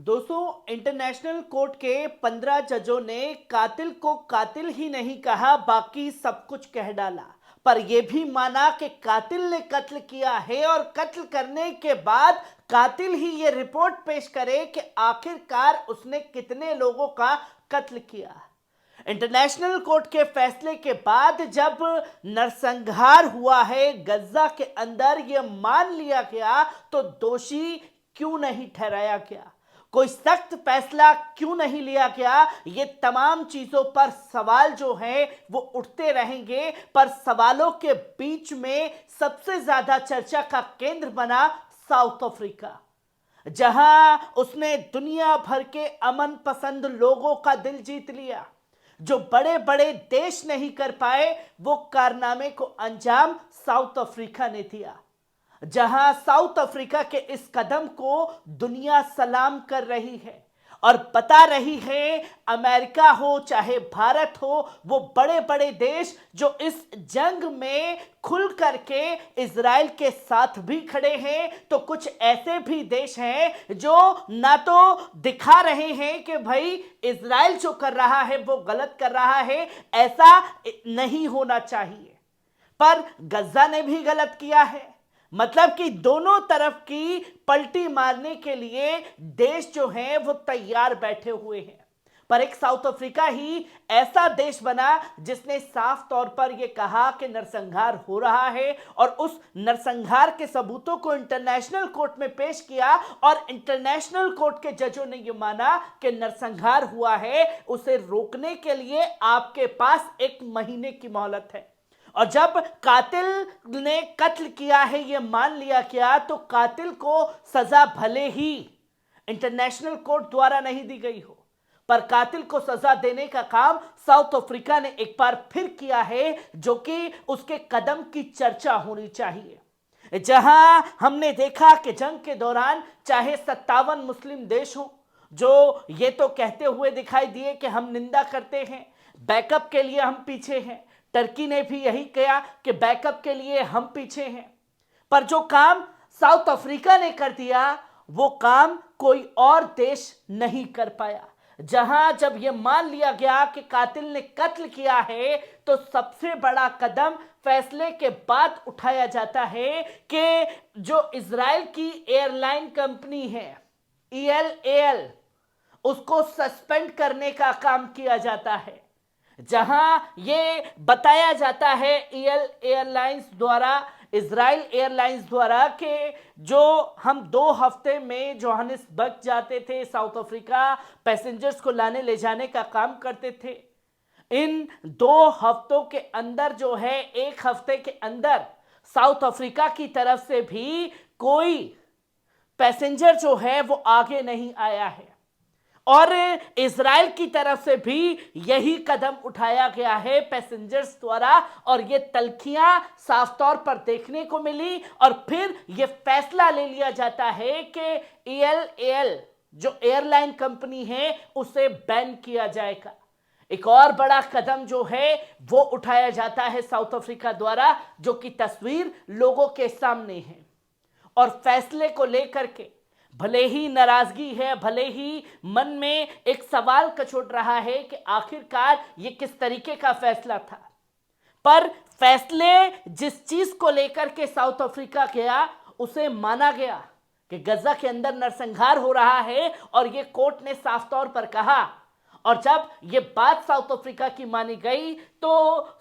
दोस्तों, international court के 15 जजों ने कातिल को कातिल ही नहीं कहा, बाकी सब कुछ कह डाला। पर यह भी माना कि कातिल ने कत्ल किया है और कत्ल करने के बाद कातिल ही यह रिपोर्ट पेश करे कि आखिरकार उसने कितने लोगों का कत्ल किया। इंटरनेशनल कोर्ट के फैसले के बाद जब नरसंहार हुआ है गजा के अंदर, यह मान लिया गया तो दोषी क्यों नहीं ठहराया गया, कोई सख्त फैसला क्यों नहीं लिया गया, ये तमाम चीजों पर सवाल जो है वो उठते रहेंगे। पर सवालों के बीच में सबसे ज्यादा चर्चा का केंद्र बना साउथ अफ्रीका, जहां उसने दुनिया भर के अमन पसंद लोगों का दिल जीत लिया। जो बड़े बड़े देश नहीं कर पाए वो कारनामे को अंजाम साउथ अफ्रीका ने दिया, जहां साउथ अफ्रीका के इस कदम को दुनिया सलाम कर रही है और बता रही है, अमेरिका हो चाहे भारत हो, वो बड़े बड़े देश जो इस जंग में खुल करके इजराइल के साथ भी खड़े हैं, तो कुछ ऐसे भी देश हैं जो ना तो दिखा रहे हैं कि भाई इजराइल जो कर रहा है वो गलत कर रहा है, ऐसा नहीं होना चाहिए, पर गजा ने भी गलत किया है। मतलब कि दोनों तरफ की पलटी मारने के लिए देश जो हैं वो तैयार बैठे हुए हैं। पर एक साउथ अफ्रीका ही ऐसा देश बना जिसने साफ तौर पर यह कहा कि नरसंहार हो रहा है और उस नरसंहार के सबूतों को इंटरनेशनल कोर्ट में पेश किया और इंटरनेशनल कोर्ट के जजों ने यह माना कि नरसंहार हुआ है, उसे रोकने के लिए आपके पास 1 महीने की मोहलत है। और जब कातिल ने कत्ल किया है यह मान लिया गया तो कातिल को सजा भले ही इंटरनेशनल कोर्ट द्वारा नहीं दी गई हो, पर कातिल को सजा देने का काम साउथ अफ्रीका ने एक बार फिर किया है, जो कि उसके कदम की चर्चा होनी चाहिए। जहां हमने देखा कि जंग के दौरान चाहे 57 मुस्लिम देश हो जो ये तो कहते हुए दिखाई दिए कि हम निंदा करते हैं, बैकअप के लिए हम पीछे हैं, टर्की ने भी यही कहा कि बैकअप के लिए हम पीछे हैं, पर जो काम साउथ अफ्रीका ने कर दिया वो काम कोई और देश नहीं कर पाया। जहां जब यह मान लिया गया कि कातिल ने कत्ल किया है तो सबसे बड़ा कदम फैसले के बाद उठाया जाता है कि जो इजराइल की एयरलाइन कंपनी है ELAL, उसको सस्पेंड करने का काम किया जाता है। जहां यह बताया जाता है एयरलाइंस द्वारा, इजराइल एयरलाइंस द्वारा, कि जो हम 2 हफ्ते में जोहानिसबर्ग जाते थे साउथ अफ्रीका, पैसेंजर्स को लाने ले जाने का काम करते थे, इन 2 हफ्तों के अंदर जो है 1 हफ्ते के अंदर साउथ अफ्रीका की तरफ से भी कोई पैसेंजर जो है वो आगे नहीं आया है और इजराइल की तरफ से भी यही कदम उठाया गया है पैसेंजर्स द्वारा, और ये तल्खियां साफ तौर पर देखने को मिली और फिर यह फैसला ले लिया जाता है कि ELAL जो एयरलाइन कंपनी है उसे बैन किया जाएगा। एक और बड़ा कदम जो है वो उठाया जाता है साउथ अफ्रीका द्वारा, जो कि तस्वीर लोगों के सामने है। और फैसले को लेकर के भले ही नाराजगी है, भले ही मन में एक सवाल कचोट रहा है कि आखिरकार ये किस तरीके का फैसला था, पर फैसले जिस चीज को लेकर के साउथ अफ्रीका गया उसे माना गया कि गजा के अंदर नरसंहार हो रहा है और ये कोर्ट ने साफ तौर पर कहा। और जब ये बात साउथ अफ्रीका की मानी गई तो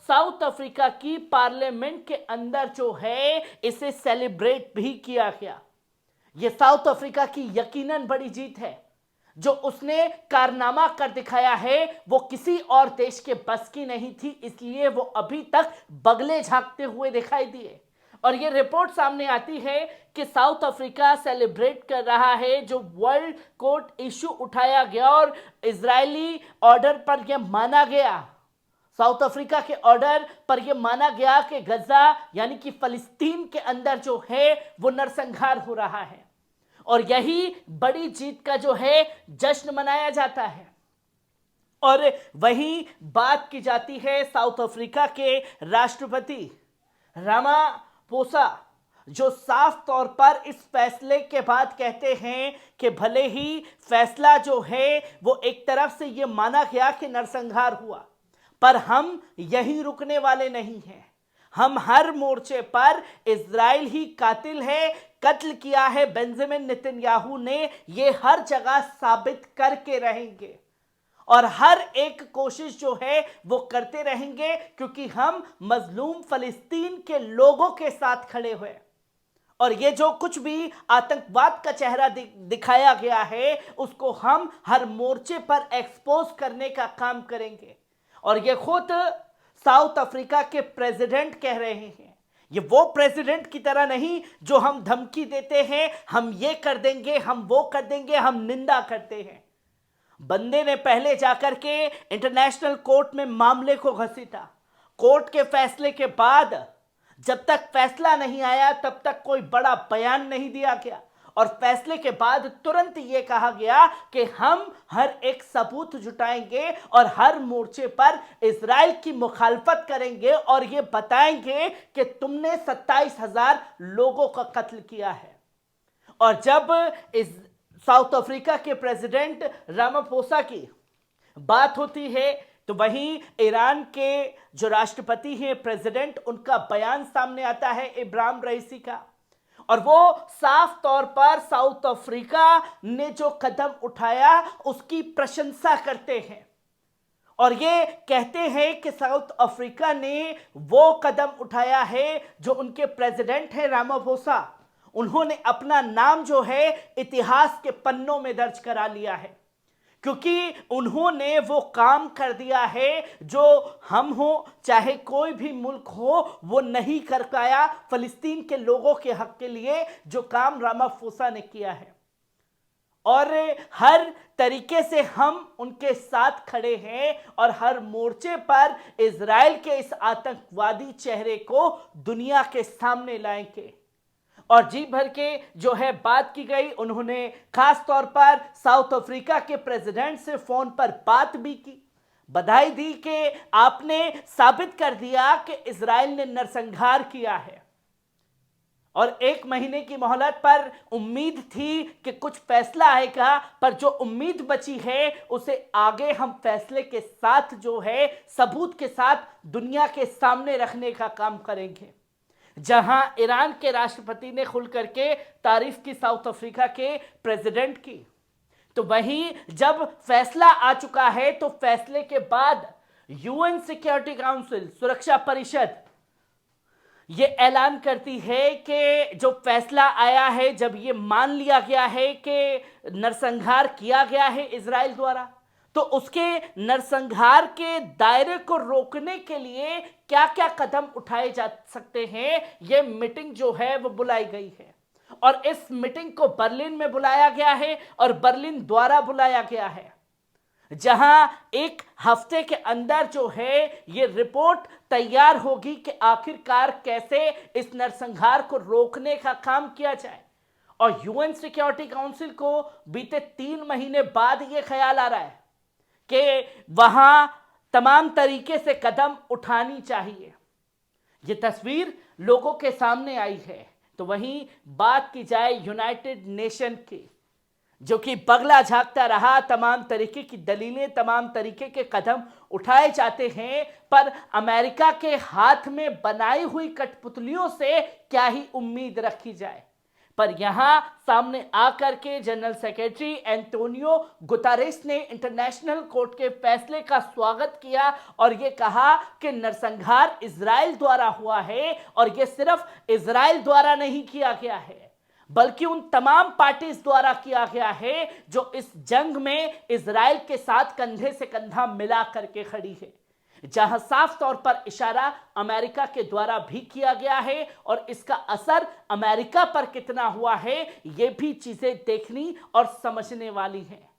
साउथ अफ्रीका की पार्लियामेंट के अंदर जो है इसे सेलिब्रेट भी किया गया। यह साउथ अफ्रीका की यकीनन बड़ी जीत है। जो उसने कारनामा कर दिखाया है वो किसी और देश के बस की नहीं थी, इसलिए वो अभी तक बगले झांकते हुए दिखाई दिए। और ये रिपोर्ट सामने आती है कि साउथ अफ्रीका सेलिब्रेट कर रहा है जो वर्ल्ड कोर्ट इशू उठाया गया और इजरायली ऑर्डर पर यह माना गया, साउथ अफ्रीका के ऑर्डर पर यह माना गया कि गजा यानी कि फलस्तीन के अंदर जो है वो नरसंहार हो रहा है और यही बड़ी जीत का जो है जश्न मनाया जाता है। और वही बात की जाती है साउथ अफ्रीका के राष्ट्रपति रामापोसा जो साफ तौर पर इस फैसले के बाद कहते हैं कि भले ही फैसला जो है वो एक तरफ से ये माना गया कि नरसंहार हुआ, पर हम यहीं रुकने वाले नहीं हैं। हम हर मोर्चे पर इजराइल ही कातिल है, कत्ल किया है बेंजामिन नेतन्याहू ने, ये हर जगह साबित करके रहेंगे और हर एक कोशिश जो है वो करते रहेंगे, क्योंकि हम मजलूम फलस्तीन के लोगों के साथ खड़े हुए। और ये जो कुछ भी आतंकवाद का चेहरा दिखाया गया है उसको हम हर मोर्चे पर एक्सपोज करने का काम करेंगे। और ये खुद साउथ अफ्रीका के प्रेसिडेंट कह रहे हैं, ये वो प्रेसिडेंट की तरह नहीं जो हम धमकी देते हैं, हम ये कर देंगे, हम वो कर देंगे, हम निंदा करते हैं। बंदे ने पहले जाकर के इंटरनेशनल कोर्ट में मामले को घसीटा। कोर्ट के फैसले के बाद जब तक फैसला नहीं आया तब तक कोई बड़ा बयान नहीं दिया गया, और फैसले के बाद तुरंत यह कहा गया कि हम हर एक सबूत जुटाएंगे और हर मोर्चे पर इजराइल की मुखालफत करेंगे और यह बताएंगे कि तुमने 27,000 लोगों का कत्ल किया है। और जब इस साउथ अफ्रीका के प्रेसिडेंट रामाफोसा की बात होती है तो वहीं ईरान के जो राष्ट्रपति हैं, प्रेसिडेंट, उनका बयान सामने आता है इब्राहिम रईसी का, और वो साफ तौर पर साउथ अफ्रीका ने जो कदम उठाया उसकी प्रशंसा करते हैं और ये कहते हैं कि साउथ अफ्रीका ने वो कदम उठाया है जो उनके प्रेसिडेंट हैं रामाफोसा, उन्होंने अपना नाम जो है इतिहास के पन्नों में दर्ज करा लिया है, क्योंकि उन्होंने वो काम कर दिया है जो हम हो चाहे कोई भी मुल्क हो वो नहीं कर पाया। फलस्तीन के लोगों के हक के लिए जो काम रामाफोसा ने किया है, और हर तरीके से हम उनके साथ खड़े हैं और हर मोर्चे पर इजराइल के इस आतंकवादी चेहरे को दुनिया के सामने लाएंगे। और जी भर के जो है बात की गई, उन्होंने खास तौर पर साउथ अफ्रीका के प्रेसिडेंट से फोन पर बात भी की, बधाई दी कि आपने साबित कर दिया कि इजराइल ने नरसंहार किया है। और 1 महीने की मोहलत पर उम्मीद थी कि कुछ फैसला आएगा, पर जो उम्मीद बची है उसे आगे हम फैसले के साथ जो है सबूत के साथ दुनिया के सामने रखने का काम करेंगे। जहां ईरान के राष्ट्रपति ने खुल करके तारीफ की साउथ अफ्रीका के प्रेसिडेंट की, तो वहीं जब फैसला आ चुका है तो फैसले के बाद यूएन सिक्योरिटी काउंसिल, सुरक्षा परिषद, ये ऐलान करती है कि जो फैसला आया है, जब ये मान लिया गया है कि नरसंहार किया गया है इजराइल द्वारा, तो उसके नरसंहार के दायरे को रोकने के लिए क्या क्या कदम उठाए जा सकते हैं, यह मीटिंग जो है वो बुलाई गई है। और इस मीटिंग को बर्लिन में बुलाया गया है और बर्लिन द्वारा बुलाया गया है, जहां 1 हफ्ते के अंदर जो है ये रिपोर्ट तैयार होगी कि आखिरकार कैसे इस नरसंहार को रोकने का काम किया जाए। और यूएन सिक्योरिटी काउंसिल को बीते 3 महीने बाद ये ख्याल आ रहा है कि वहां तमाम तरीके से कदम उठानी चाहिए। ये तस्वीर लोगों के सामने आई है। तो वहीं बात की जाए यूनाइटेड नेशन की, जो कि बगला झांकता रहा, तमाम तरीके की दलीलें, तमाम तरीके के कदम उठाए जाते हैं, पर अमेरिका के हाथ में बनाई हुई कठपुतलियों से क्या ही उम्मीद रखी जाए। पर यहां सामने आकर के जनरल सेक्रेटरी एंटोनियो गुतारेस ने इंटरनेशनल कोर्ट के फैसले का स्वागत किया और यह कहा कि नरसंहार इजराइल द्वारा हुआ है, और यह सिर्फ इजराइल द्वारा नहीं किया गया है बल्कि उन तमाम पार्टीज द्वारा किया गया है जो इस जंग में इजराइल के साथ कंधे से कंधा मिला करके खड़ी है, जहां साफ तौर पर इशारा अमेरिका के द्वारा भी किया गया है। और इसका असर अमेरिका पर कितना हुआ है, ये भी चीजें देखनी और समझने वाली हैं।